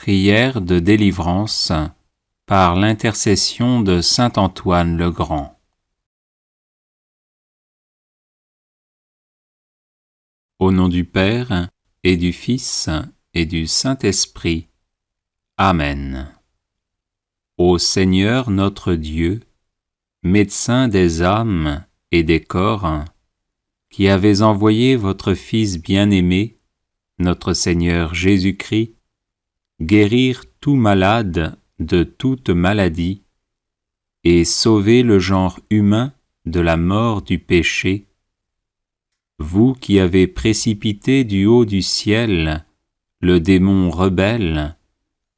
Prière de délivrance par l'intercession de saint Antoine le Grand. Au nom du Père, et du Fils, et du Saint-Esprit. Amen. Ô Seigneur notre Dieu, médecin des âmes et des corps, qui avez envoyé votre Fils bien-aimé, notre Seigneur Jésus-Christ, guérir tout malade de toute maladie, et sauver le genre humain de la mort du péché, vous qui avez précipité du haut du ciel le démon rebelle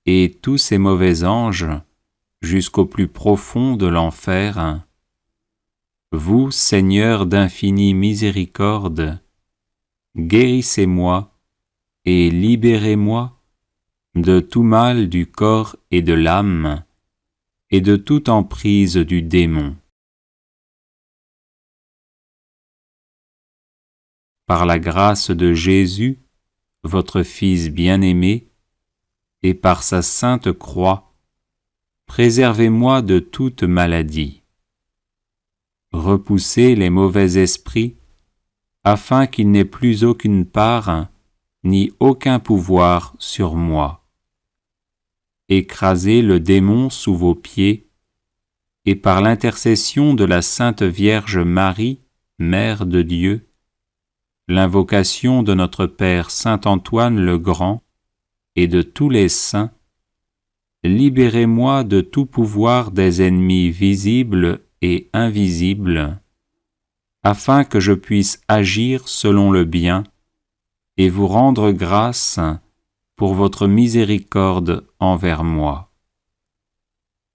et tous ses mauvais anges jusqu'au plus profond de l'enfer, vous, Seigneur d'infinie miséricorde, guérissez-moi et libérez-moi de tout mal du corps et de l'âme, et de toute emprise du démon. Par la grâce de Jésus, votre Fils bien-aimé, et par sa sainte croix, préservez-moi de toute maladie. Repoussez les mauvais esprits, afin qu'ils n'aient plus aucune part, ni aucun pouvoir sur moi. Écrasez le démon sous vos pieds, et par l'intercession de la Sainte Vierge Marie, Mère de Dieu, l'invocation de notre Père Saint Antoine le Grand et de tous les saints, libérez-moi de tout pouvoir des ennemis visibles et invisibles, afin que je puisse agir selon le bien et vous rendre grâce pour votre miséricorde envers moi.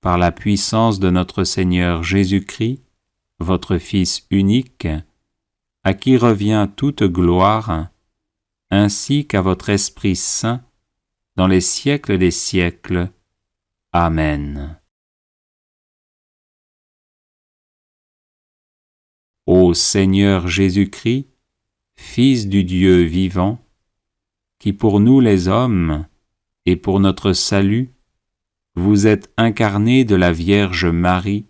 Par la puissance de notre Seigneur Jésus-Christ, votre Fils unique, à qui revient toute gloire, ainsi qu'à votre Esprit Saint, dans les siècles des siècles. Amen. Ô Seigneur Jésus-Christ, Fils du Dieu vivant, qui pour nous les hommes, et pour notre salut, vous êtes incarné de la Vierge Marie,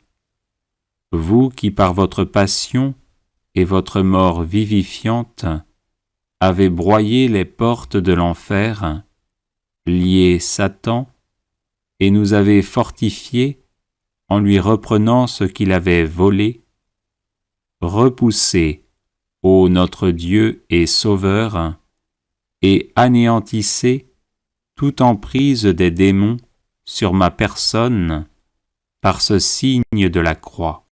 vous qui par votre passion et votre mort vivifiante avez broyé les portes de l'enfer, lié Satan, et nous avez fortifiés en lui reprenant ce qu'il avait volé, repoussez, ô notre Dieu et Sauveur, et anéantissez toute emprise des démons sur ma personne par ce signe de la croix.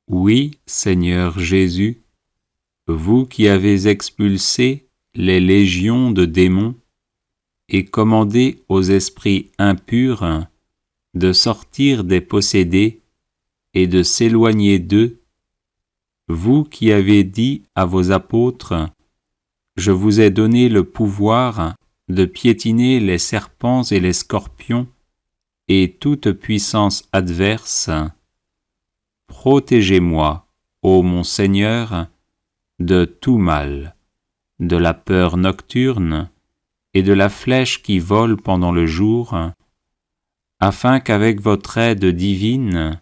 Oui, Seigneur Jésus, vous qui avez expulsé les légions de démons et commandé aux esprits impurs de sortir des possédés et de s'éloigner d'eux, vous qui avez dit à vos apôtres, « Je vous ai donné le pouvoir de piétiner les serpents et les scorpions et toute puissance adverse, protégez-moi, ô mon Seigneur, de tout mal, de la peur nocturne et de la flèche qui vole pendant le jour, afin qu'avec votre aide divine,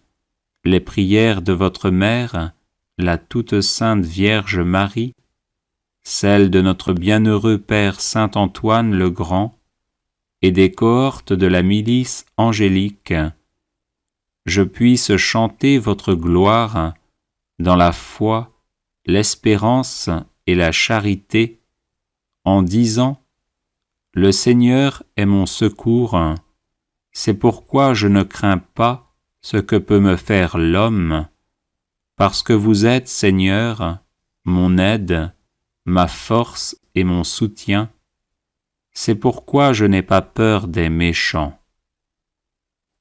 les prières de votre Mère, la toute sainte Vierge Marie, celles de notre bienheureux Père Saint Antoine le Grand, et des cohortes de la milice angélique, je puisse chanter votre gloire dans la foi, l'espérance et la charité, en disant « Le Seigneur est mon secours, c'est pourquoi je ne crains pas ce que peut me faire l'homme, parce que vous êtes, Seigneur, mon aide, ma force et mon soutien, c'est pourquoi je n'ai pas peur des méchants.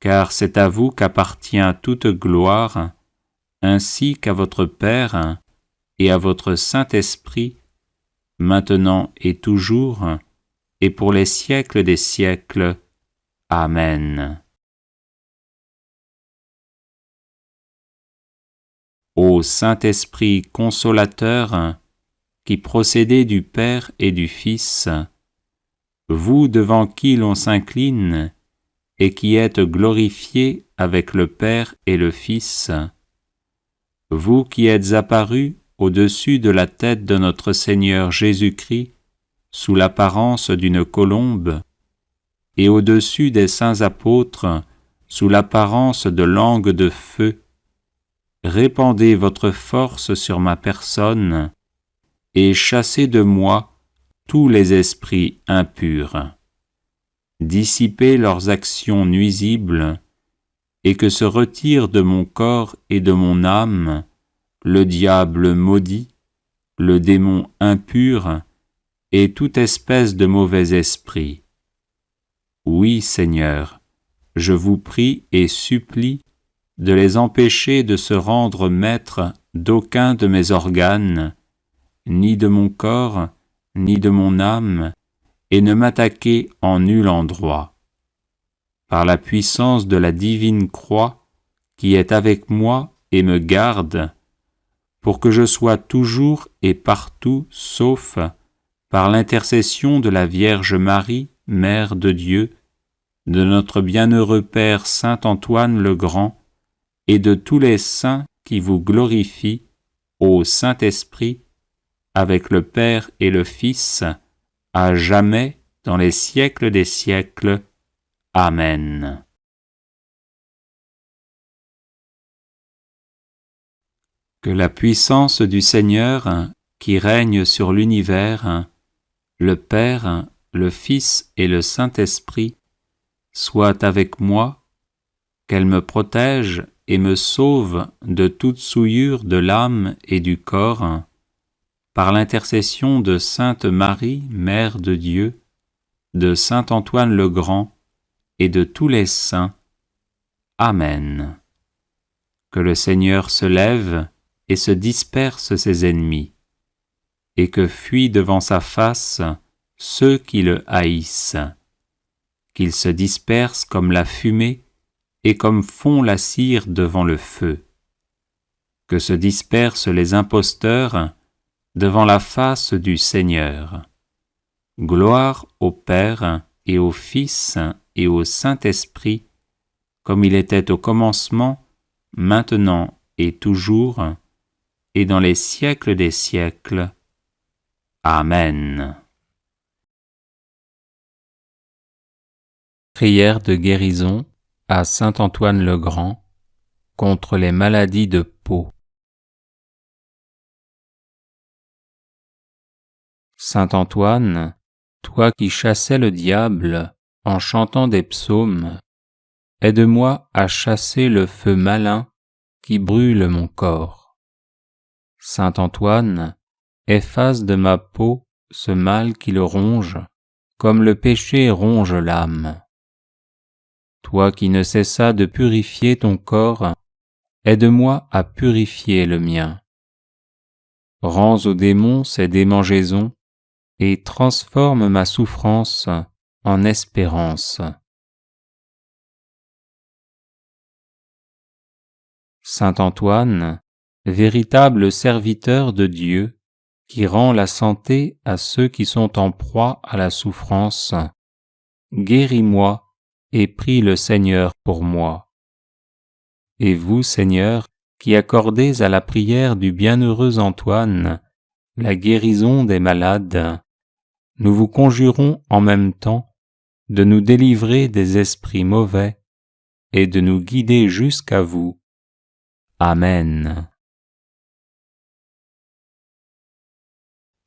Car c'est à vous qu'appartient toute gloire, ainsi qu'à votre Père et à votre Saint-Esprit, maintenant et toujours, et pour les siècles des siècles. Amen. Ô Saint-Esprit consolateur, qui procédez du Père et du Fils, vous devant qui l'on s'incline et qui êtes glorifiés avec le Père et le Fils, vous qui êtes apparus au-dessus de la tête de notre Seigneur Jésus-Christ sous l'apparence d'une colombe, et au-dessus des saints apôtres sous l'apparence de langues de feu, répandez votre force sur ma personne et chassez de moi tous les esprits impurs. Dissipez leurs actions nuisibles et que se retire de mon corps et de mon âme le diable maudit, le démon impur et toute espèce de mauvais esprit. Oui, Seigneur, je vous prie et supplie de les empêcher de se rendre maîtres d'aucun de mes organes, ni de mon corps, ni de mon âme, et ne m'attaquer en nul endroit. Par la puissance de la divine croix qui est avec moi et me garde, pour que je sois toujours et partout sauf par l'intercession de la Vierge Marie, Mère de Dieu, de notre bienheureux Père Saint Antoine le Grand, et de tous les saints qui vous glorifient, ô Saint-Esprit, avec le Père et le Fils, à jamais dans les siècles des siècles. Amen. Que la puissance du Seigneur, qui règne sur l'univers, le Père, le Fils et le Saint-Esprit, soit avec moi, qu'elle me protège et me sauve de toute souillure de l'âme et du corps, par l'intercession de Sainte Marie, Mère de Dieu, de Saint Antoine le Grand et de tous les saints. Amen. Que le Seigneur se lève et se disperse ses ennemis, et que fuient devant sa face ceux qui le haïssent, qu'ils se dispersent comme la fumée et comme fond la cire devant le feu, que se dispersent les imposteurs devant la face du Seigneur. Gloire au Père et au Fils et au Saint-Esprit, comme il était au commencement, maintenant et toujours, et dans les siècles des siècles. Amen. Prière de guérison à Saint Antoine le Grand contre les maladies de peau. Saint Antoine, toi qui chassais le diable en chantant des psaumes, aide-moi à chasser le feu malin qui brûle mon corps. Saint Antoine, efface de ma peau ce mal qui le ronge, comme le péché ronge l'âme. Toi qui ne cessas de purifier ton corps, aide-moi à purifier le mien. Rends aux démons ces démangeaisons et transforme ma souffrance en espérance. Saint Antoine, véritable serviteur de Dieu, qui rend la santé à ceux qui sont en proie à la souffrance, guéris-moi et prie le Seigneur pour moi. Et vous, Seigneur, qui accordez à la prière du bienheureux Antoine la guérison des malades, nous vous conjurons en même temps de nous délivrer des esprits mauvais et de nous guider jusqu'à vous. Amen.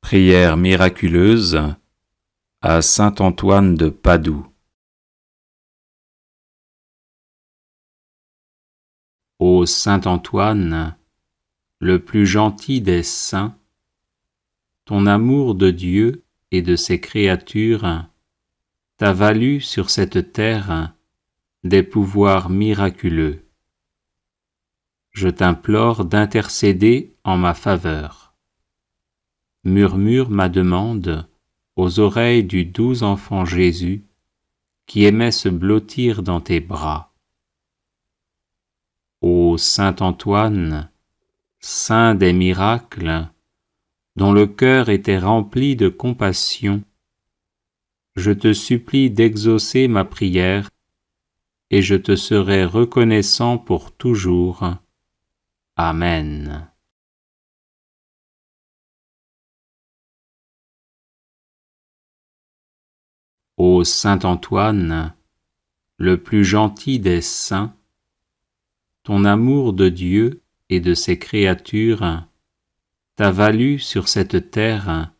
Prière miraculeuse à Saint Antoine de Padoue. Ô Saint Antoine, le plus gentil des saints, ton amour de Dieu et de ses créatures t'a valu sur cette terre des pouvoirs miraculeux. Je t'implore d'intercéder en ma faveur. Murmure ma demande aux oreilles du doux enfant Jésus qui aimait se blottir dans tes bras. Ô Saint Antoine, saint des miracles, dont le cœur était rempli de compassion, je te supplie d'exaucer ma prière, et je te serai reconnaissant pour toujours. Amen. Ô Saint Antoine, le plus gentil des saints, ton amour de Dieu et de ses créatures t'a valu sur cette terre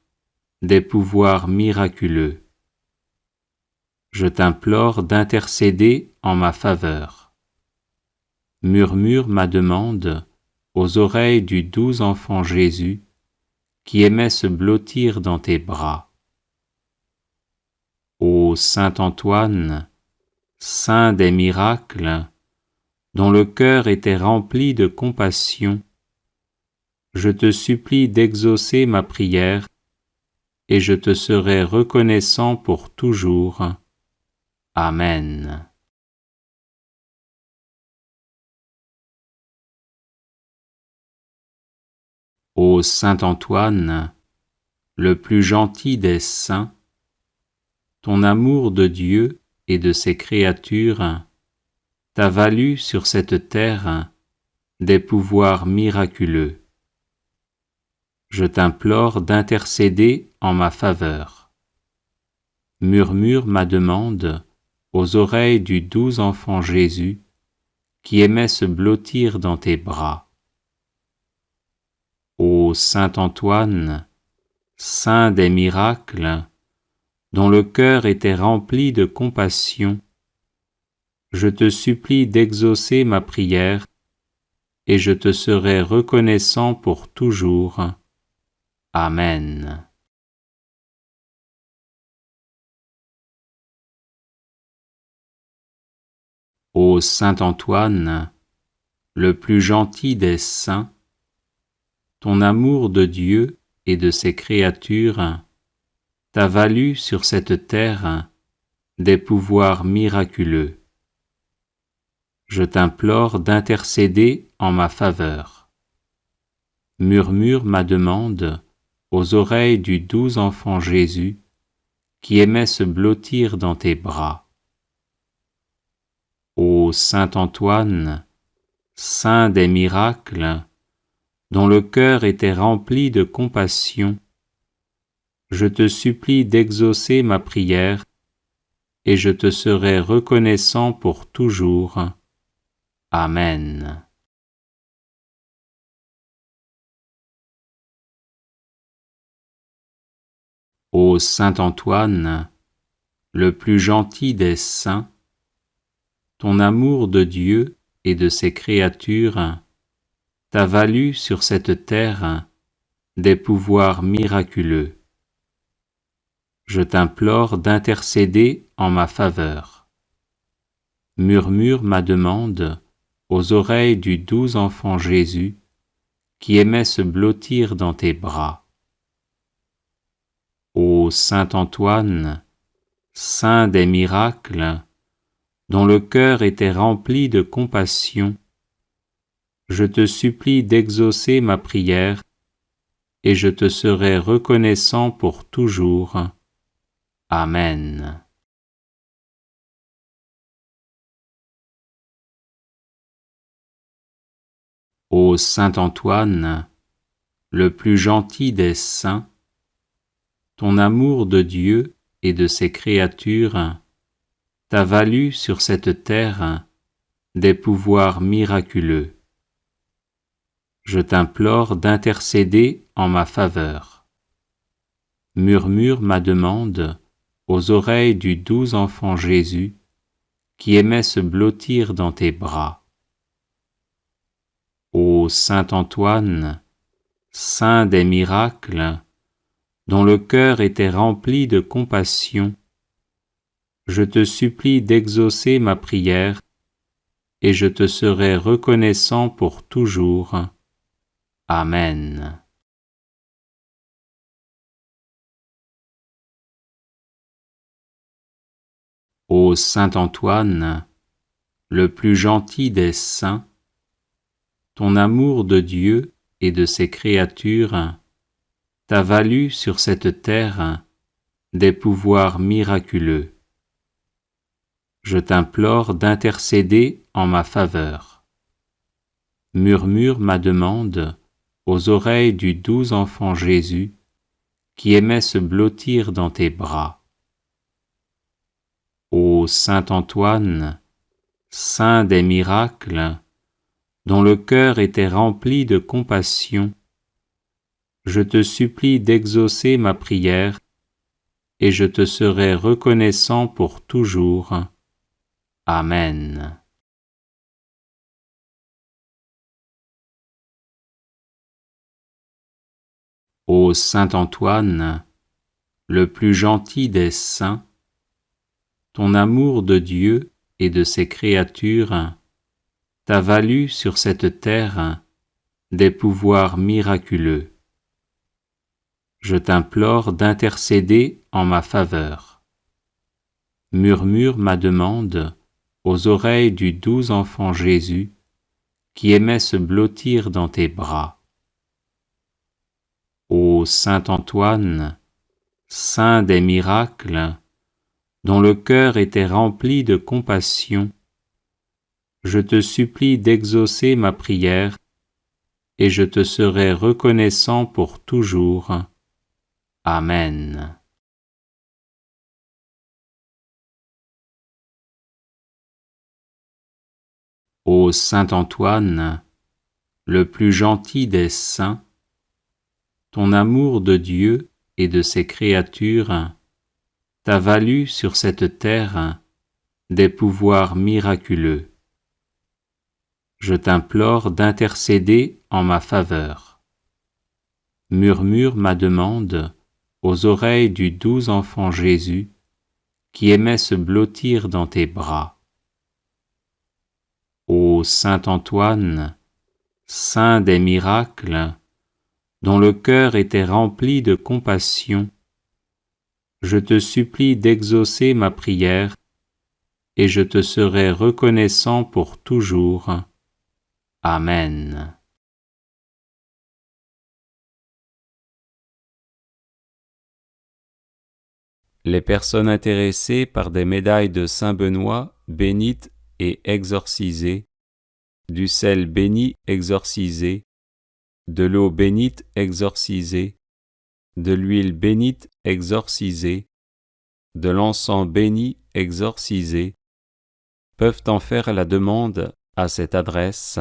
des pouvoirs miraculeux. Je t'implore d'intercéder en ma faveur. Murmure ma demande aux oreilles du doux enfant Jésus qui aimait se blottir dans tes bras. Ô Saint Antoine, saint des miracles, dont le cœur était rempli de compassion, je te supplie d'exaucer ma prière, et je te serai reconnaissant pour toujours. Amen. Ô Saint Antoine, le plus gentil des saints, ton amour de Dieu et de ses créatures t'a valu sur cette terre des pouvoirs miraculeux. Je t'implore d'intercéder en ma faveur. Murmure ma demande aux oreilles du doux enfant Jésus qui aimait se blottir dans tes bras. Ô Saint Antoine, saint des miracles, dont le cœur était rempli de compassion, je te supplie d'exaucer ma prière, et je te serai reconnaissant pour toujours. Amen. Ô Saint Antoine, le plus gentil des saints, ton amour de Dieu et de ses créatures t'a valu sur cette terre des pouvoirs miraculeux. Je t'implore d'intercéder en ma faveur. Murmure ma demande aux oreilles du doux enfant Jésus qui aimait se blottir dans tes bras. Ô Saint Antoine, saint des miracles, dont le cœur était rempli de compassion, je te supplie d'exaucer ma prière, et je te serai reconnaissant pour toujours. Amen. Ô Saint Antoine, le plus gentil des saints, ton amour de Dieu et de ses créatures t'a valu sur cette terre des pouvoirs miraculeux. Je t'implore d'intercéder en ma faveur. Murmure ma demande aux oreilles du doux enfant Jésus qui aimait se blottir dans tes bras. Ô Saint Antoine, saint des miracles, dont le cœur était rempli de compassion, je te supplie d'exaucer ma prière, et je te serai reconnaissant pour toujours. Amen. Ô Saint Antoine, le plus gentil des saints, ton amour de Dieu et de ses créatures t'a valu sur cette terre des pouvoirs miraculeux. Je t'implore d'intercéder en ma faveur. Murmure ma demande aux oreilles du doux enfant Jésus qui aimait se blottir dans tes bras. Ô Saint Antoine, saint des miracles, dont le cœur était rempli de compassion, je te supplie d'exaucer ma prière, et je te serai reconnaissant pour toujours. Amen. Ô Saint Antoine, le plus gentil des saints, ton amour de Dieu et de ses créatures t'a valu sur cette terre des pouvoirs miraculeux. Je t'implore d'intercéder en ma faveur. Murmure ma demande aux oreilles du doux enfant Jésus qui aimait se blottir dans tes bras. Ô Saint Antoine, saint des miracles, dont le cœur était rempli de compassion, je te supplie d'exaucer ma prière et je te serai reconnaissant pour toujours. Amen. Ô Saint Antoine, le plus gentil des saints, ton amour de Dieu et de ses créatures t'a valu sur cette terre des pouvoirs miraculeux. Je t'implore d'intercéder en ma faveur. Murmure ma demande aux oreilles du doux enfant Jésus qui aimait se blottir dans tes bras. Ô Saint Antoine, saint des miracles, dont le cœur était rempli de compassion, je te supplie d'exaucer ma prière et je te serai reconnaissant pour toujours. Amen. Ô Saint Antoine, le plus gentil des saints, ton amour de Dieu et de ses créatures t'a valu sur cette terre des pouvoirs miraculeux. Je t'implore d'intercéder en ma faveur. Murmure ma demande aux oreilles du doux enfant Jésus qui aimait se blottir dans tes bras. Ô Saint Antoine, saint des miracles, dont le cœur était rempli de compassion, je te supplie d'exaucer ma prière et je te serai reconnaissant pour toujours. Amen. Les personnes intéressées par des médailles de Saint Benoît bénites et exorcisées, du sel béni exorcisé, de l'eau bénite exorcisée, de l'huile bénite exorcisée, de l'encens béni exorcisé, peuvent en faire la demande à cette adresse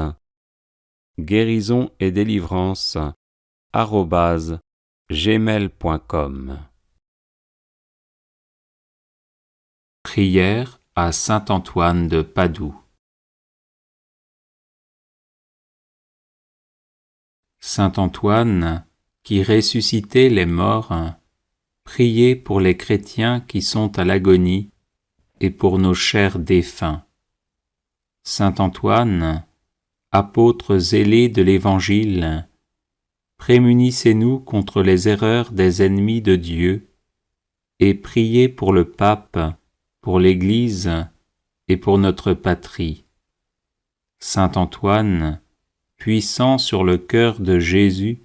guérison et délivrance @gmail.com. Prière à Saint Antoine de Padoue. Saint Antoine, qui ressuscitait les morts, priez pour les chrétiens qui sont à l'agonie et pour nos chers défunts. Saint Antoine, apôtre zélé de l'Évangile, prémunissez-nous contre les erreurs des ennemis de Dieu et priez pour le pape, pour l'Église et pour notre patrie. Saint Antoine, puissant sur le cœur de Jésus,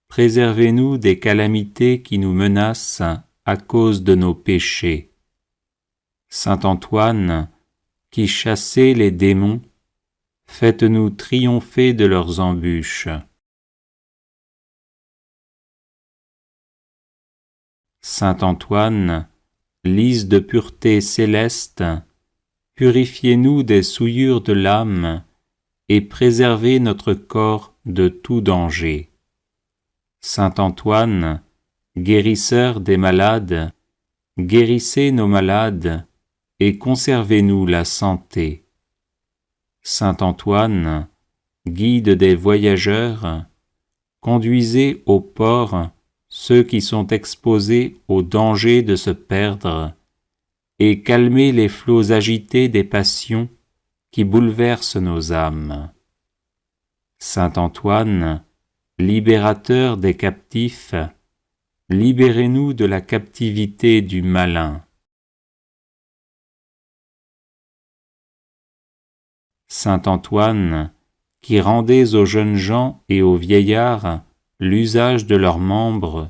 préservez-nous des calamités qui nous menacent à cause de nos péchés. Saint Antoine, qui chassez les démons, faites-nous triompher de leurs embûches. Saint Antoine, lys de pureté céleste, purifiez-nous des souillures de l'âme et préservez notre corps de tout danger. Saint Antoine, guérisseur des malades, guérissez nos malades et conservez-nous la santé. Saint Antoine, guide des voyageurs, conduisez au port ceux qui sont exposés au danger de se perdre et calmez les flots agités des passions qui bouleversent nos âmes. Saint Antoine, libérateur des captifs, libérez-nous de la captivité du malin. Saint Antoine, qui rendez aux jeunes gens et aux vieillards l'usage de leurs membres,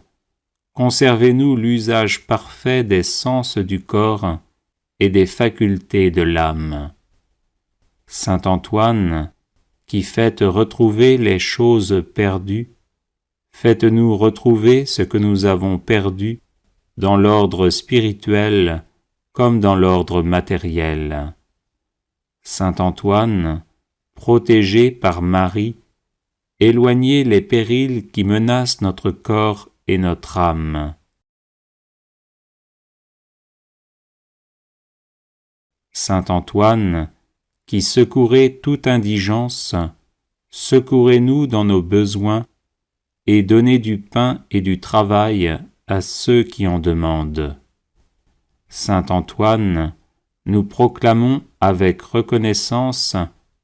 conservez-nous l'usage parfait des sens du corps et des facultés de l'âme. Saint Antoine, qui faites retrouver les choses perdues, faites-nous retrouver ce que nous avons perdu dans l'ordre spirituel comme dans l'ordre matériel. Saint Antoine, protégé par Marie, éloignez les périls qui menacent notre corps et notre âme. Saint Antoine, qui secourez toute indigence, secourez-nous dans nos besoins et donnez du pain et du travail à ceux qui en demandent. Saint Antoine, nous proclamons avec reconnaissance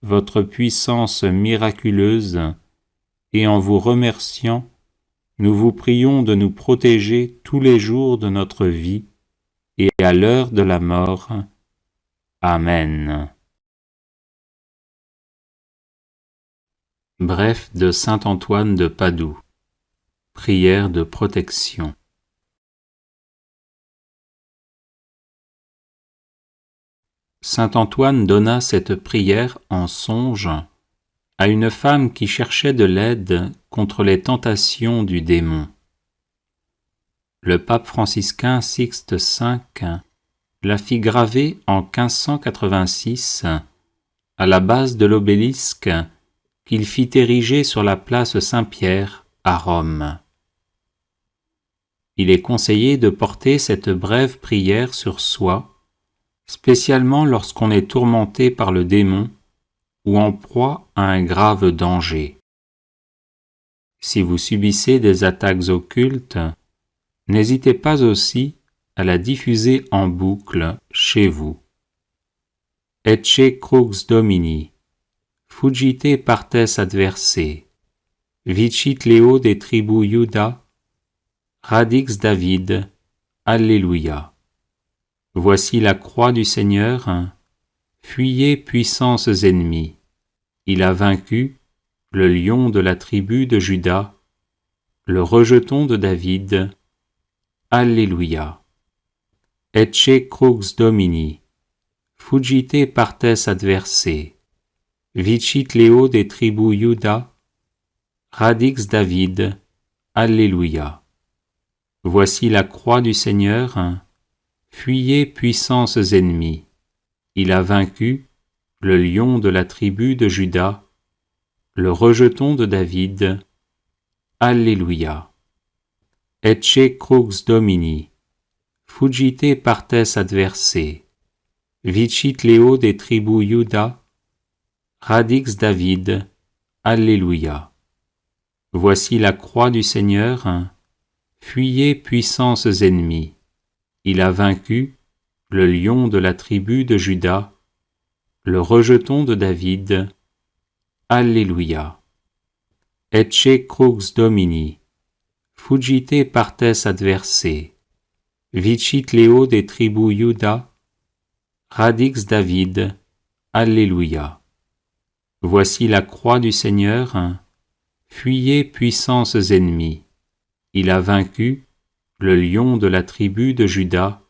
votre puissance miraculeuse et en vous remerciant, nous vous prions de nous protéger tous les jours de notre vie et à l'heure de la mort. Amen. Bref de Saint Antoine de Padoue. Prière de protection. Saint Antoine donna cette prière en songe à une femme qui cherchait de l'aide contre les tentations du démon. Le pape franciscain Sixte V la fit graver en 1586 à la base de l'obélisque qu'il fit ériger sur la place Saint-Pierre à Rome. Il est conseillé de porter cette brève prière sur soi, spécialement lorsqu'on est tourmenté par le démon ou en proie à un grave danger. Si vous subissez des attaques occultes, n'hésitez pas aussi à la diffuser en boucle chez vous. Ecce crux Domini, fugite partes adversae, vicit Leo de tribu Iuda, radix David, Alléluia. Voici la croix du Seigneur, fuyez puissances ennemies. Il a vaincu le lion de la tribu de Juda, le rejeton de David. Alléluia. Ecce crux Domini, fugite partes adversae, vicit Leo de tribu Iuda, radix David. Alléluia. Voici la croix du Seigneur, fuyez puissances ennemies. Il a vaincu le lion de la tribu de Juda, le rejeton de David. Alléluia. Ecce crux Domini, fugite partes adversae, vicit Leo de tribu Iuda, radix David. Alléluia. Voici la croix du Seigneur, fuyez puissances ennemies. Il a vaincu le lion de la tribu de Juda, le rejeton de David. Alléluia. Ecce crux Domini, fugite partes adversae, vicit Leo de tribu Iuda, radix David. Alléluia. Voici la croix du Seigneur, fuyez puissances ennemies. Il a vaincu le lion de la tribu de Juda,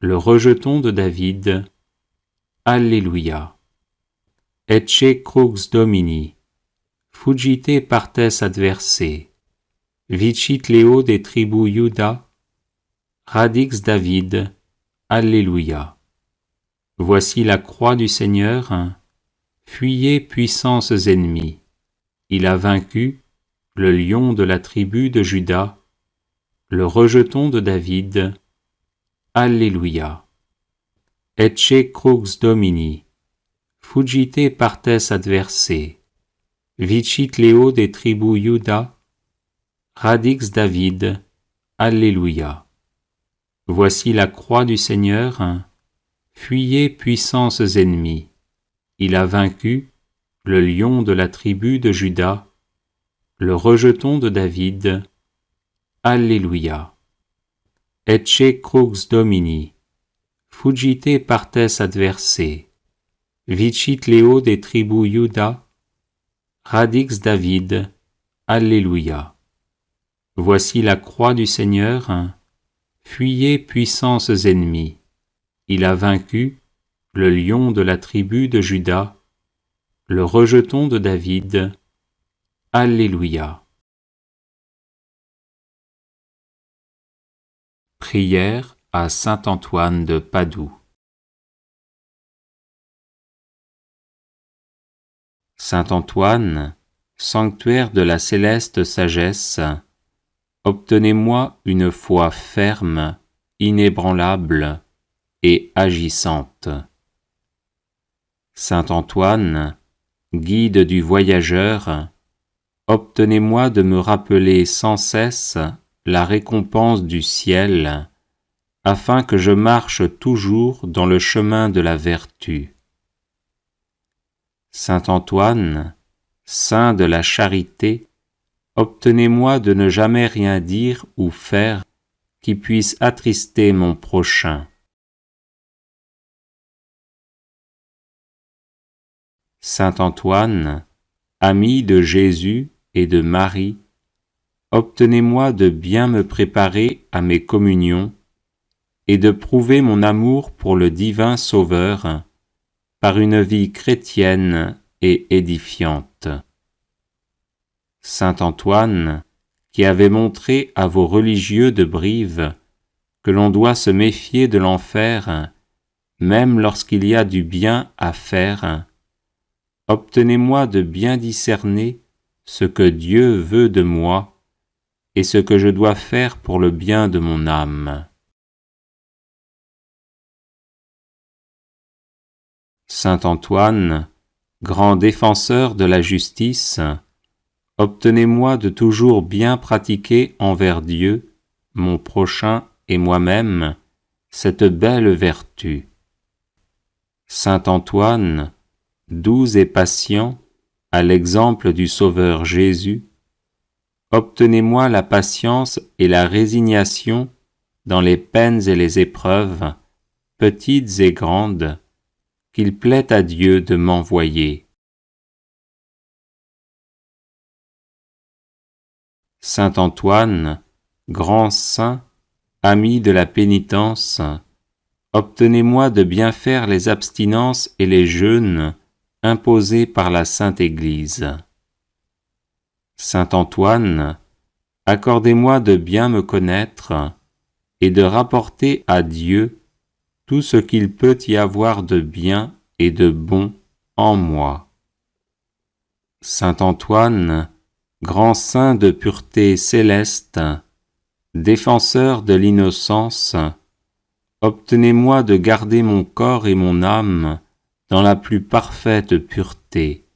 le rejeton de David. Alléluia. Ecce crux Domini, fugite partes adversae, vicit Leo de tribu Iuda, radix David. Alléluia. Voici la croix du Seigneur, fuyez puissances ennemies. Il a vaincu le lion de la tribu de Juda, le rejeton de David. Alléluia. Ecce crux Domini, fugite partes adversae, vicit Leo de tribu Iuda, radix David. Alléluia. Voici la croix du Seigneur, fuyez puissances ennemies. Il a vaincu le lion de la tribu de Juda, le rejeton de David. Alléluia. Ecce crux Domini, fugite partes adversae, vicit Leo de tribu Iuda, radix David. Alléluia. Voici la croix du Seigneur, fuyez puissances ennemies. Il a vaincu le lion de la tribu de Juda, le rejeton de David. Alléluia. Prière à saint Antoine de Padoue. Saint Antoine, sanctuaire de la céleste sagesse, obtenez-moi une foi ferme, inébranlable et agissante. Saint Antoine, guide du voyageur, obtenez-moi de me rappeler sans cesse la récompense du ciel, afin que je marche toujours dans le chemin de la vertu. Saint Antoine, saint de la charité, obtenez-moi de ne jamais rien dire ou faire qui puisse attrister mon prochain. Saint Antoine, ami de Jésus et de Marie, obtenez-moi de bien me préparer à mes communions et de prouver mon amour pour le divin Sauveur par une vie chrétienne et édifiante. Saint Antoine, qui avait montré à vos religieux de Brive que l'on doit se méfier de l'enfer, même lorsqu'il y a du bien à faire, obtenez-moi de bien discerner ce que Dieu veut de moi et ce que je dois faire pour le bien de mon âme. Saint Antoine, grand défenseur de la justice, obtenez-moi de toujours bien pratiquer envers Dieu, mon prochain et moi-même, cette belle vertu. Saint Antoine, doux et patient, à l'exemple du Sauveur Jésus, obtenez-moi la patience et la résignation dans les peines et les épreuves, petites et grandes, qu'il plaît à Dieu de m'envoyer. Saint Antoine, grand saint, ami de la pénitence, obtenez-moi de bien faire les abstinences et les jeûnes imposés par la Sainte Église. Saint Antoine, accordez-moi de bien me connaître et de rapporter à Dieu tout ce qu'il peut y avoir de bien et de bon en moi. Saint Antoine, grand saint de pureté céleste, défenseur de l'innocence, obtenez-moi de garder mon corps et mon âme dans la plus parfaite pureté.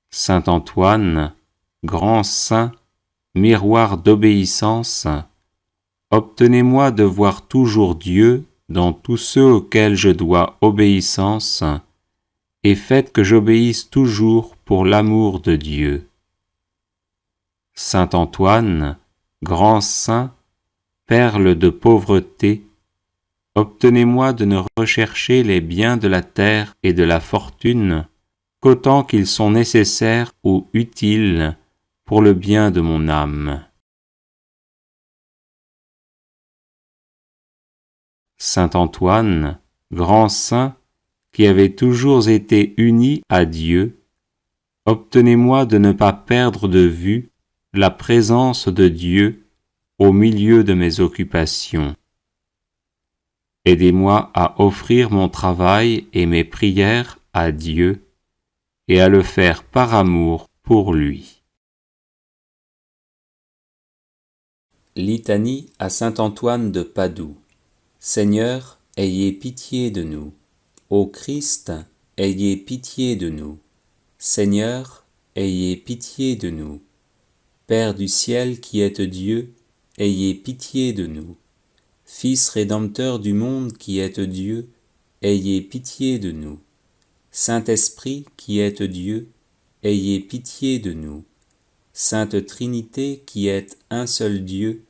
Saint Antoine, grand saint, miroir d'obéissance, obtenez-moi de voir toujours Dieu dans tous ceux auxquels je dois obéissance, et faites que j'obéisse toujours pour l'amour de Dieu. Saint Antoine, grand saint, perle de pauvreté, obtenez-moi de ne rechercher les biens de la terre et de la fortune qu'autant qu'ils sont nécessaires ou utiles pour le bien de mon âme. Saint Antoine, grand saint, qui avait toujours été uni à Dieu, obtenez-moi de ne pas perdre de vue la présence de Dieu au milieu de mes occupations. Aidez-moi à offrir mon travail et mes prières à Dieu et à le faire par amour pour lui. Litanie à saint Antoine de Padoue. Seigneur, ayez pitié de nous. Ô Christ, ayez pitié de nous. Seigneur, ayez pitié de nous. Père du ciel qui êtes Dieu, ayez pitié de nous. Fils rédempteur du monde qui êtes Dieu, ayez pitié de nous. Saint-Esprit qui êtes Dieu, ayez pitié de nous. Sainte Trinité qui êtes un seul Dieu,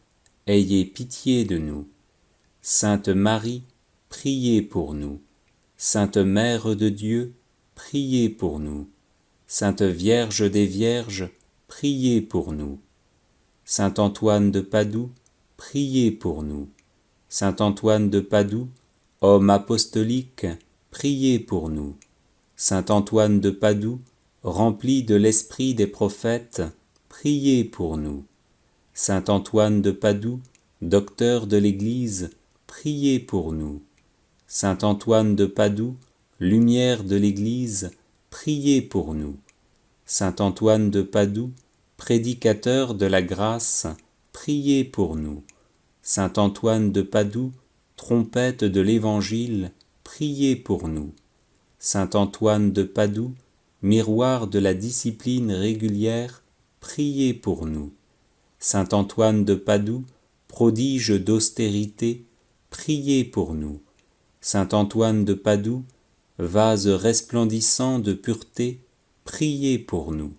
ayez pitié de nous. Sainte Marie, priez pour nous. Sainte Mère de Dieu, priez pour nous. Sainte Vierge des Vierges, priez pour nous. Saint Antoine de Padoue, priez pour nous. Saint Antoine de Padoue, homme apostolique, priez pour nous. Saint Antoine de Padoue, rempli de l'esprit des prophètes, priez pour nous. Saint Antoine de Padoue, docteur de l'Église, priez pour nous. Saint Antoine de Padoue, lumière de l'Église, priez pour nous. Saint Antoine de Padoue, prédicateur de la grâce, priez pour nous. Saint Antoine de Padoue, trompette de l'Évangile, priez pour nous. Saint Antoine de Padoue, miroir de la discipline régulière, priez pour nous. Saint Antoine de Padoue, prodige d'austérité, priez pour nous. Saint Antoine de Padoue, vase resplendissant de pureté, priez pour nous.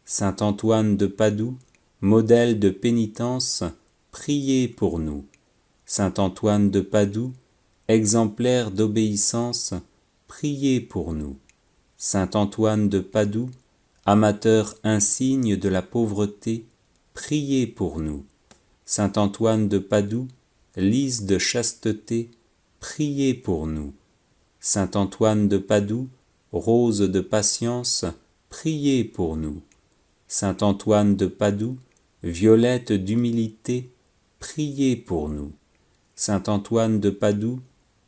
Saint Antoine de Padoue, modèle de pénitence, priez pour nous. Saint Antoine de Padoue, exemplaire d'obéissance, priez pour nous. Saint Antoine de Padoue, amateur insigne de la pauvreté, priez pour nous. Saint Antoine de Padoue, lys de chasteté, priez pour nous. Saint Antoine de Padoue, rose de patience, priez pour nous. Saint Antoine de Padoue, violette d'humilité, priez pour nous. Saint Antoine de Padoue,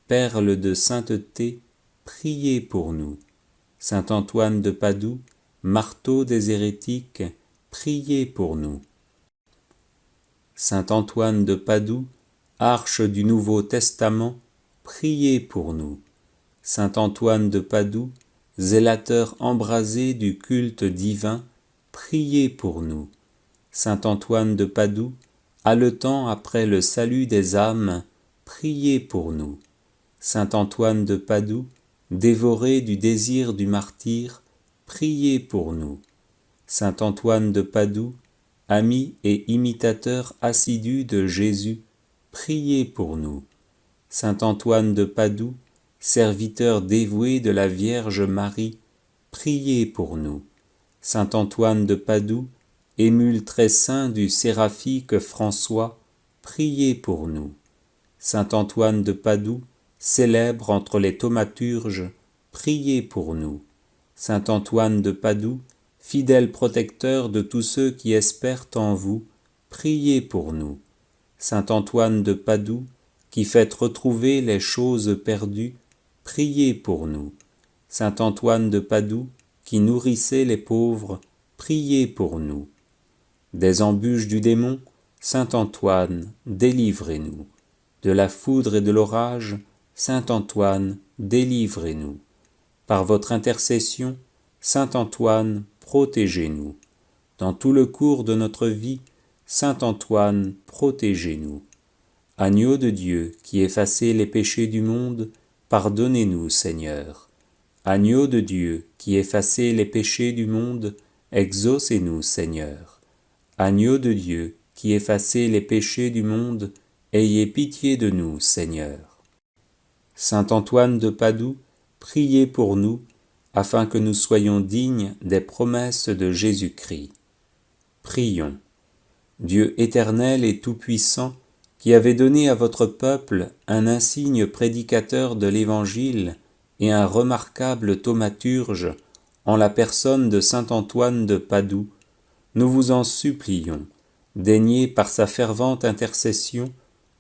perle de sainteté, priez pour nous. Saint Antoine de Padoue, marteau des hérétiques, priez pour nous. Saint Antoine de Padoue, arche du Nouveau Testament, priez pour nous. Saint Antoine de Padoue, zélateur embrasé du culte divin, priez pour nous. Saint Antoine de Padoue, haletant après le salut des âmes, priez pour nous. Saint Antoine de Padoue, dévoré du désir du martyre, priez pour nous. Saint Antoine de Padoue, ami et imitateur assidu de Jésus, priez pour nous. Saint Antoine de Padoue, serviteur dévoué de la Vierge Marie, priez pour nous. Saint Antoine de Padoue, émule très saint du séraphique François, priez pour nous. Saint Antoine de Padoue, célèbre entre les thaumaturges, priez pour nous. Saint Antoine de Padoue, fidèle protecteur de tous ceux qui espèrent en vous, priez pour nous. Saint Antoine de Padoue, qui faites retrouver les choses perdues, priez pour nous. Saint Antoine de Padoue, qui nourrissez les pauvres, priez pour nous. Des embûches du démon, Saint Antoine, délivrez-nous. De la foudre et de l'orage, Saint Antoine, délivrez-nous. Par votre intercession, Saint Antoine, protégez-nous. Dans tout le cours de notre vie, Saint Antoine, protégez-nous. Agneau de Dieu, qui effacez les péchés du monde, pardonnez-nous, Seigneur. Agneau de Dieu, qui effacez les péchés du monde, exaucez-nous, Seigneur. Agneau de Dieu, qui effacez les péchés du monde, ayez pitié de nous, Seigneur. Saint Antoine de Padoue, priez pour nous, afin que nous soyons dignes des promesses de Jésus-Christ. Prions. Dieu éternel et tout-puissant, qui avez donné à votre peuple un insigne prédicateur de l'Évangile et un remarquable thaumaturge en la personne de saint Antoine de Padoue, nous vous en supplions, daignez par sa fervente intercession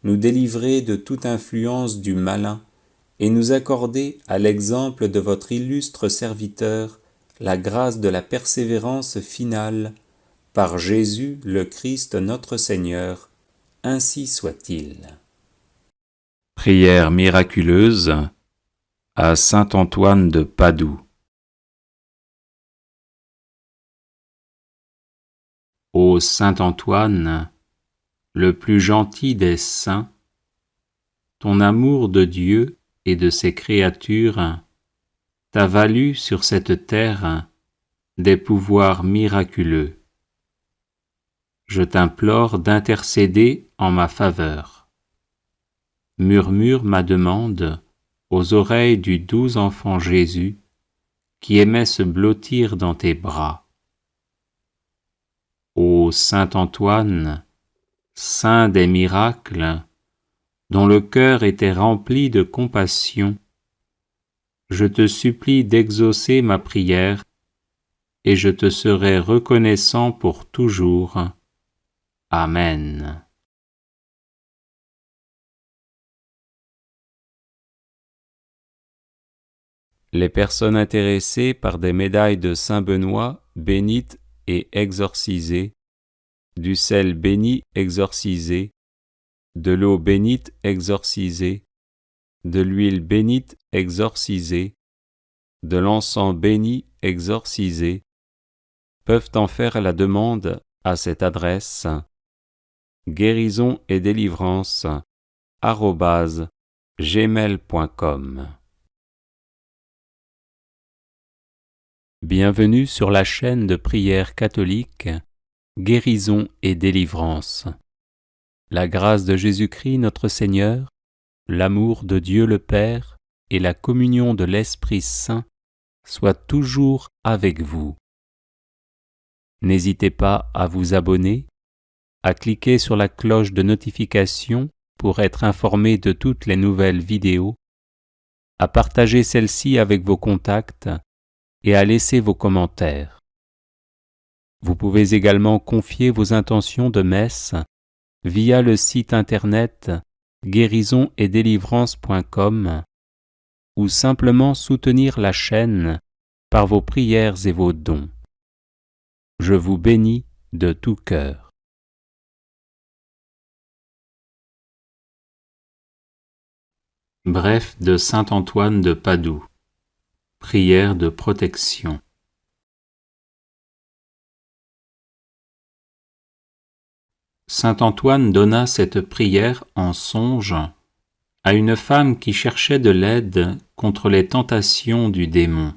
nous délivrer de toute influence du malin et nous accorder, à l'exemple de votre illustre serviteur, la grâce de la persévérance finale, par Jésus le Christ notre Seigneur, ainsi soit-il. Prière miraculeuse à saint Antoine de Padoue. Ô saint Antoine, le plus gentil des saints, ton amour de Dieu et de ses créatures t'a valu sur cette terre des pouvoirs miraculeux. Je t'implore d'intercéder en ma faveur. Murmure ma demande aux oreilles du doux enfant Jésus, qui aimait se blottir dans tes bras. Ô saint Antoine, saint des miracles, dont le cœur était rempli de compassion, je te supplie d'exaucer ma prière, et je te serai reconnaissant pour toujours. Amen. Les personnes intéressées par des médailles de Saint Benoît bénites et exorcisées, du sel béni exorcisé, de l'eau bénite exorcisée, de l'huile bénite exorcisée, de l'encens béni exorcisé, peuvent en faire la demande à cette adresse guérison et délivrance @gmail.com. Bienvenue sur la chaîne de prière catholique Guérison et délivrance. La grâce de Jésus-Christ notre Seigneur, l'amour de Dieu le Père et la communion de l'Esprit Saint soient toujours avec vous. N'hésitez pas à vous abonner, à cliquer sur la cloche de notification pour être informé de toutes les nouvelles vidéos, à partager celle-ci avec vos contacts et à laisser vos commentaires. Vous pouvez également confier vos intentions de messe via le site internet guérisonetdélivrance.com ou simplement soutenir la chaîne par vos prières et vos dons. Je vous bénis de tout cœur. Bref de saint Antoine de Padoue. Prière de protection. Saint Antoine donna cette prière en songe à une femme qui cherchait de l'aide contre les tentations du démon.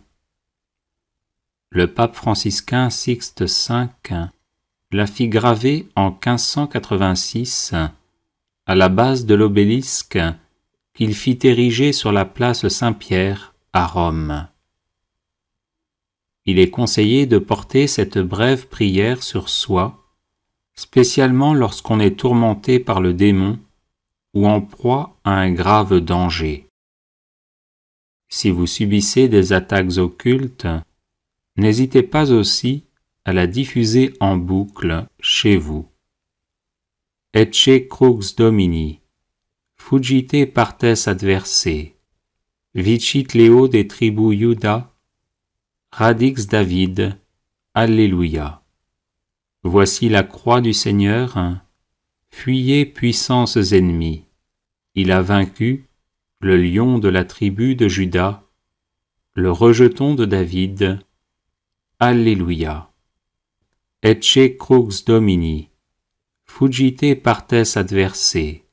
Le pape franciscain Sixte V la fit graver en 1586 à la base de l'obélisque qu'il fit ériger sur la place Saint-Pierre à Rome. Il est conseillé de porter cette brève prière sur soi, spécialement lorsqu'on est tourmenté par le démon ou en proie à un grave danger. Si vous subissez des attaques occultes, n'hésitez pas aussi à la diffuser en boucle chez vous. Ecce crux Domini, fugite partes adversae, vicit Leo de tribu Iuda, radix David, Alléluia. Voici la croix du Seigneur, fuyez puissances ennemies. Il a vaincu le lion de la tribu de Juda, le rejeton de David. Alléluia. Ecce crux Domini, fugite partes adversae,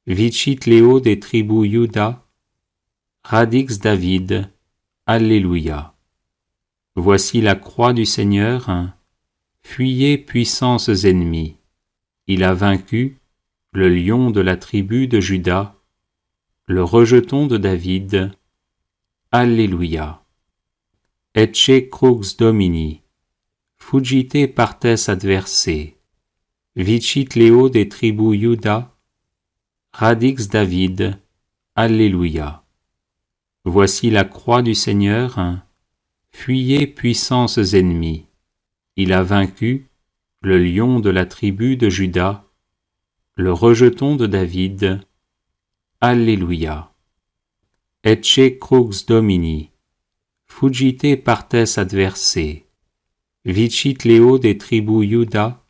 vicit Leo de tribu Iuda, radix David. Alléluia. Voici la croix du Seigneur, fuyez puissances ennemies. Il a vaincu le lion de la tribu de Juda, le rejeton de David. Alléluia. Ecce crux Domini, fugite partes adversae, vicit Leo de tribu Iuda, radix David. Alléluia. Voici la croix du Seigneur, fuyez puissances ennemies. Il a vaincu le lion de la tribu de Juda, le rejeton de David. Alléluia. Ecce crux Domini, fugite partes adversae, vicit Leo de tribu Iuda,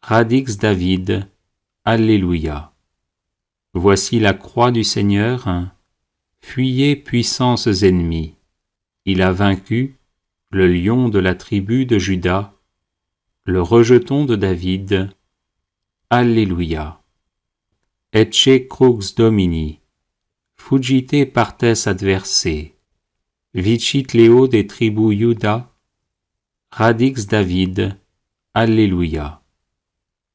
radix David. Alléluia. Voici la croix du Seigneur, fuyez puissances ennemies. Il a vaincu le lion de la tribu de Juda, le rejeton de David. Alléluia. Ecce crux Domini, fugite partes adversae, vicit Leo de tribu Iuda, radix David. Alléluia.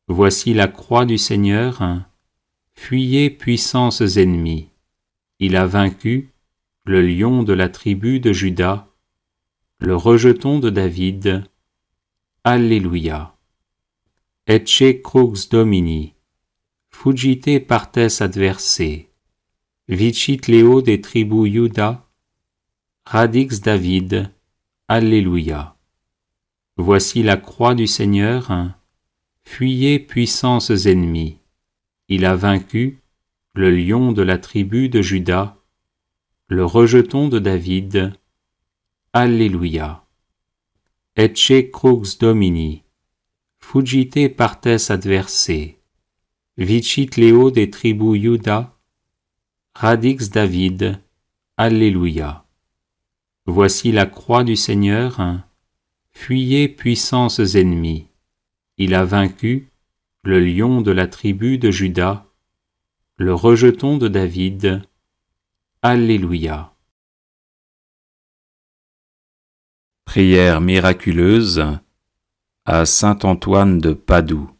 Voici la croix du Seigneur, fuyez puissances ennemies. Il a vaincu le lion de la tribu de Juda, le rejeton de David. Alléluia. Ecce crux Domini, fugite partes adversae, vicit Leo de tribu Iuda, radix David. Alléluia. Voici la croix du Seigneur, fuyez puissances ennemies. Il a vaincu le lion de la tribu de Juda, le rejeton de David. Alléluia. Ecce crux Domini, fugite partes adversae, vicit Leo de tribu Iuda, radix David. Alléluia. Voici la croix du Seigneur, fuyez puissances ennemies. Il a vaincu le lion de la tribu de Juda, le rejeton de David. Alléluia. Prière miraculeuse à saint Antoine de Padoue.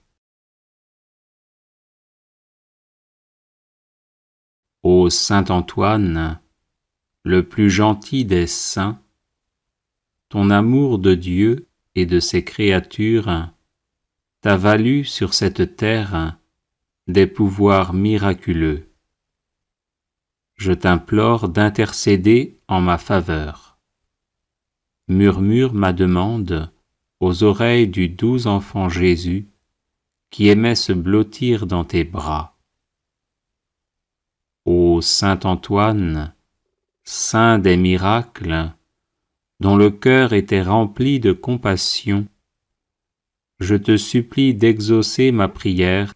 Ô saint Antoine, le plus gentil des saints, ton amour de Dieu et de ses créatures t'a valu sur cette terre des pouvoirs miraculeux. Je t'implore d'intercéder en ma faveur. Murmure ma demande aux oreilles du doux enfant Jésus qui aimait se blottir dans tes bras. Ô saint Antoine, saint des miracles, dont le cœur était rempli de compassion, je te supplie d'exaucer ma prière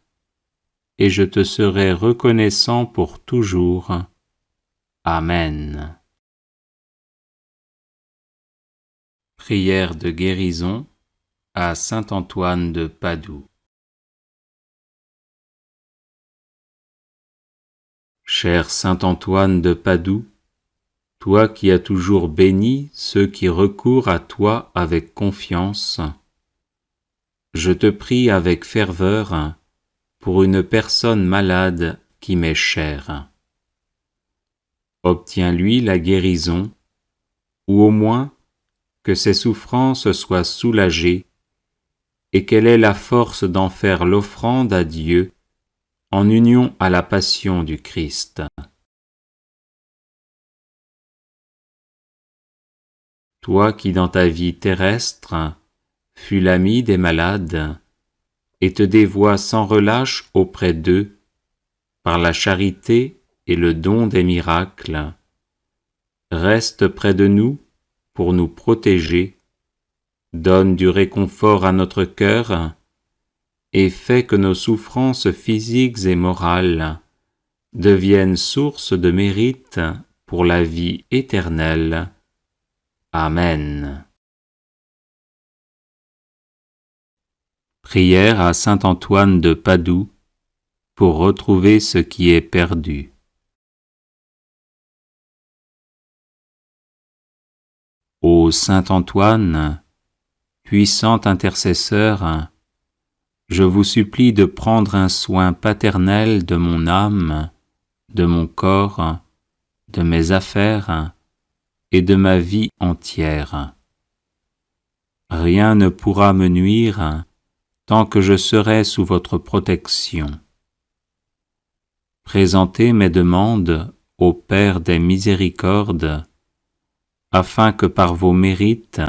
et je te serai reconnaissant pour toujours. Amen. Prière de guérison à saint Antoine de Padoue. Cher saint Antoine de Padoue, toi qui as toujours béni ceux qui recourent à toi avec confiance, je te prie avec ferveur pour une personne malade qui m'est chère. Obtiens-lui la guérison, ou au moins que ses souffrances soient soulagées et qu'elle ait la force d'en faire l'offrande à Dieu en union à la passion du Christ. Toi qui dans ta vie terrestre fus l'ami des malades et te dévoies sans relâche auprès d'eux par la charité et le don des miracles, reste près de nous pour nous protéger, donne du réconfort à notre cœur et fais que nos souffrances physiques et morales deviennent source de mérite pour la vie éternelle. Amen. Prière à saint Antoine de Padoue pour retrouver ce qui est perdu. Ô saint Antoine, puissant intercesseur, je vous supplie de prendre un soin paternel de mon âme, de mon corps, de mes affaires et de ma vie entière. Rien ne pourra me nuire tant que je serai sous votre protection. Présentez mes demandes au Père des miséricordes, afin que par vos mérites,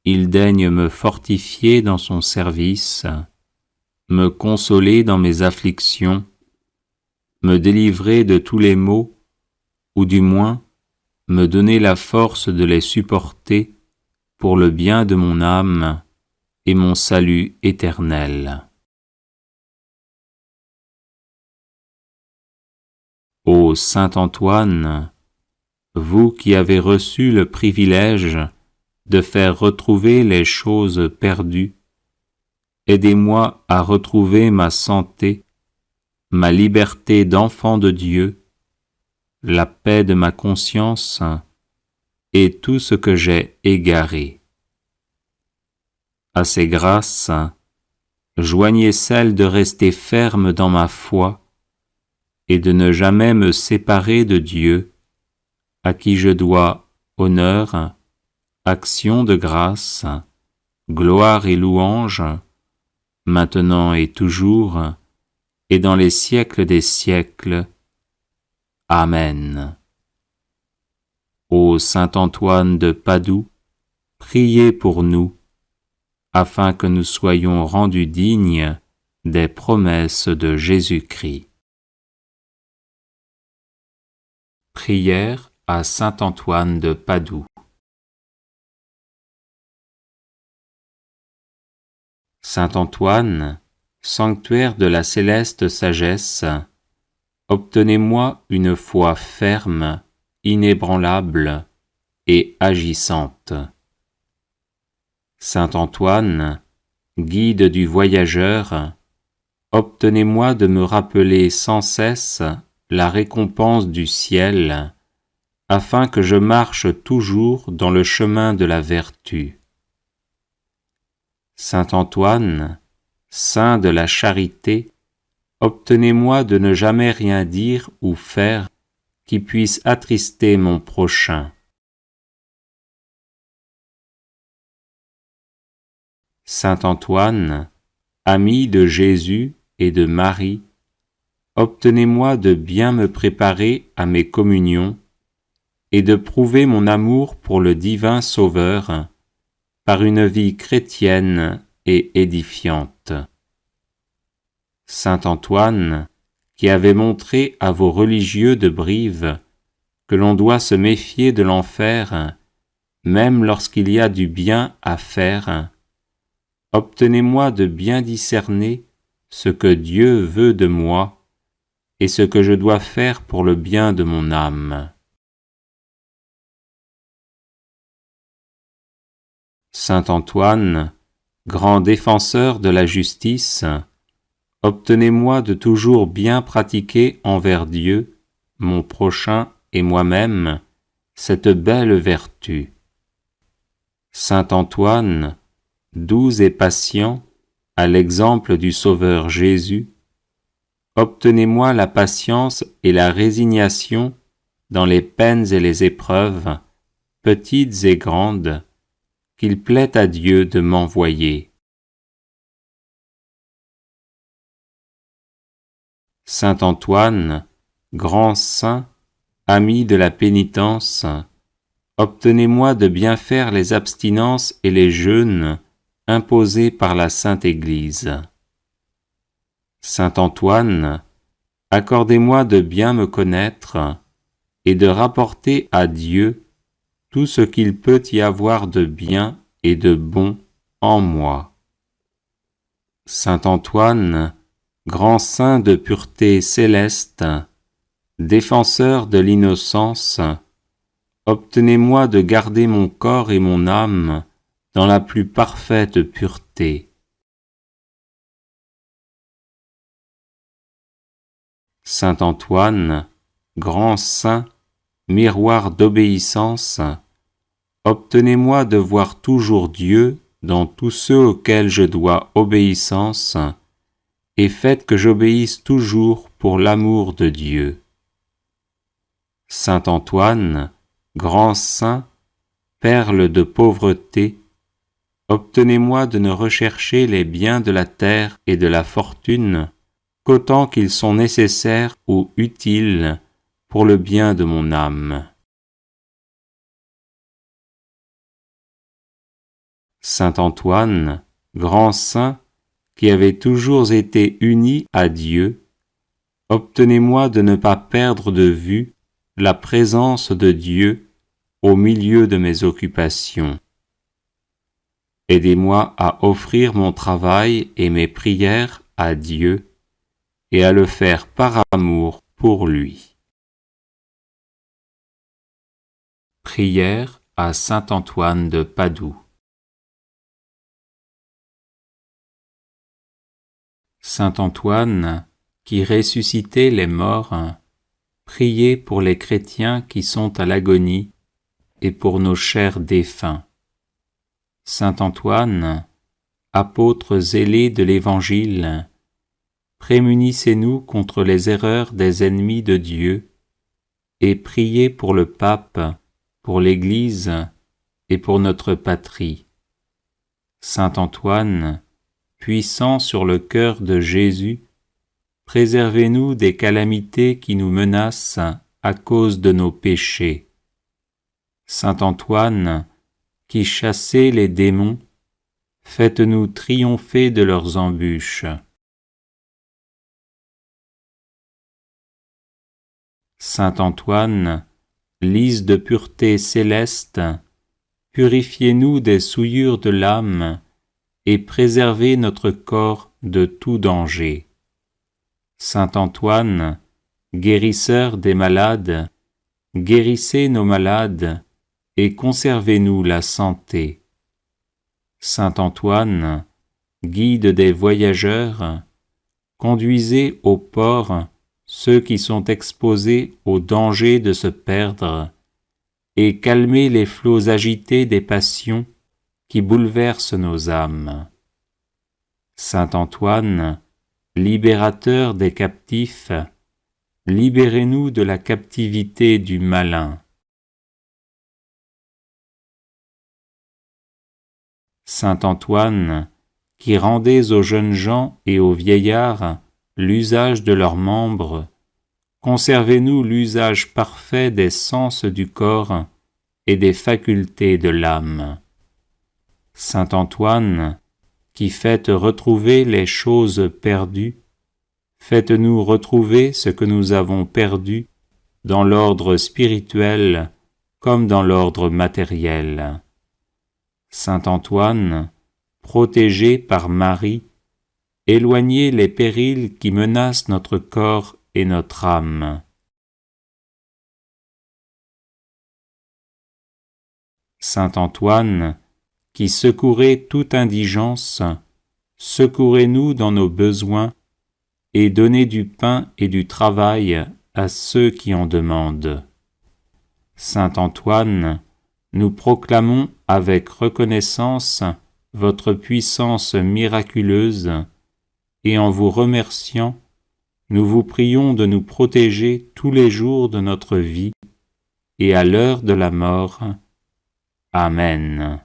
il daigne me fortifier dans son service, me consoler dans mes afflictions, me délivrer de tous les maux, ou du moins me donner la force de les supporter pour le bien de mon âme et mon salut éternel. Ô saint Antoine, vous qui avez reçu le privilège de faire retrouver les choses perdues, aidez-moi à retrouver ma santé, ma liberté d'enfant de Dieu, la paix de ma conscience et tout ce que j'ai égaré. À ces grâces, joignez celle de rester ferme dans ma foi et de ne jamais me séparer de Dieu, à qui je dois honneur, action de grâce, gloire et louange, maintenant et toujours, et dans les siècles des siècles. Amen. Ô saint Antoine de Padoue, priez pour nous, afin que nous soyons rendus dignes des promesses de Jésus-Christ. Prière à saint Antoine de Padoue. Saint Antoine, sanctuaire de la céleste sagesse, obtenez-moi une foi ferme, inébranlable et agissante. Saint Antoine, guide du voyageur, obtenez-moi de me rappeler sans cesse la récompense du ciel, afin que je marche toujours dans le chemin de la vertu. Saint Antoine, saint de la charité, obtenez-moi de ne jamais rien dire ou faire qui puisse attrister mon prochain. Saint Antoine, ami de Jésus et de Marie, obtenez-moi de bien me préparer à mes communions et de prouver mon amour pour le divin Sauveur par une vie chrétienne et édifiante. Saint Antoine, qui avait montré à vos religieux de Brive que l'on doit se méfier de l'enfer, même lorsqu'il y a du bien à faire, obtenez-moi de bien discerner ce que Dieu veut de moi et ce que je dois faire pour le bien de mon âme. Saint Antoine, grand défenseur de la justice, obtenez-moi de toujours bien pratiquer envers Dieu, mon prochain et moi-même, cette belle vertu. Saint Antoine, doux et patient, à l'exemple du Sauveur Jésus, obtenez-moi la patience et la résignation dans les peines et les épreuves, petites et grandes, qu'il plaît à Dieu de m'envoyer. Saint Antoine, grand saint, ami de la pénitence, obtenez-moi de bien faire les abstinences et les jeûnes imposés par la Sainte Église. Saint Antoine, accordez-moi de bien me connaître et de rapporter à Dieu tout ce qu'il peut y avoir de bien et de bon en moi. Saint Antoine, grand saint de pureté céleste, défenseur de l'innocence, obtenez-moi de garder mon corps et mon âme dans la plus parfaite pureté. Saint Antoine, grand saint, miroir d'obéissance, obtenez-moi de voir toujours Dieu dans tous ceux auxquels je dois obéissance, et faites que j'obéisse toujours pour l'amour de Dieu. Saint Antoine, grand saint, perle de pauvreté, obtenez-moi de ne rechercher les biens de la terre et de la fortune qu'autant qu'ils sont nécessaires ou utiles pour le bien de mon âme. Saint Antoine, grand saint, qui avez toujours été uni à Dieu, obtenez-moi de ne pas perdre de vue la présence de Dieu au milieu de mes occupations. Aidez-moi à offrir mon travail et mes prières à Dieu et à le faire par amour pour lui. Prière à saint Antoine de Padoue. Saint Antoine, qui ressuscitait les morts, priez pour les chrétiens qui sont à l'agonie et pour nos chers défunts. Saint Antoine, apôtre zélé de l'Évangile, prémunissez-nous contre les erreurs des ennemis de Dieu et priez pour le pape, pour l'Église et pour notre patrie. Saint Antoine, puissant sur le cœur de Jésus, préservez-nous des calamités qui nous menacent à cause de nos péchés. Saint Antoine, qui chassez les démons, faites-nous triompher de leurs embûches. Saint Antoine, lys de pureté céleste, purifiez-nous des souillures de l'âme et préservez notre corps de tout danger. Saint Antoine, guérisseur des malades, guérissez nos malades et conservez-nous la santé. Saint Antoine, guide des voyageurs, conduisez au port ceux qui sont exposés au danger de se perdre, et calmez les flots agités des passions qui bouleversent nos âmes. Saint Antoine, libérateur des captifs, libérez-nous de la captivité du malin. Saint Antoine, qui rendez aux jeunes gens et aux vieillards l'usage de leurs membres, conservez-nous l'usage parfait des sens du corps et des facultés de l'âme. Saint Antoine, qui faites retrouver les choses perdues, faites-nous retrouver ce que nous avons perdu dans l'ordre spirituel comme dans l'ordre matériel. Saint Antoine, protégé par Marie, éloignez les périls qui menacent notre corps et notre âme. Saint Antoine, qui secourez toute indigence, secourez-nous dans nos besoins et donnez du pain et du travail à ceux qui en demandent. Saint Antoine, nous proclamons avec reconnaissance votre puissance miraculeuse et en vous remerciant, nous vous prions de nous protéger tous les jours de notre vie et à l'heure de la mort. Amen.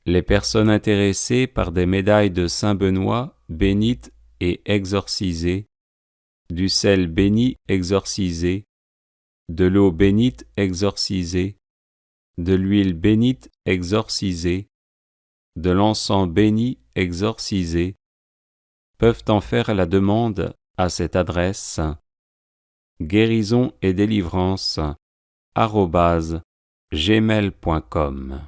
Les personnes intéressées par des médailles de Saint Benoît bénites et exorcisées, du sel béni exorcisé, de l'eau bénite exorcisée, de l'huile bénite exorcisée, de l'encens béni exorcisé, peuvent en faire la demande à cette adresse guérison et délivrance @gmail.com.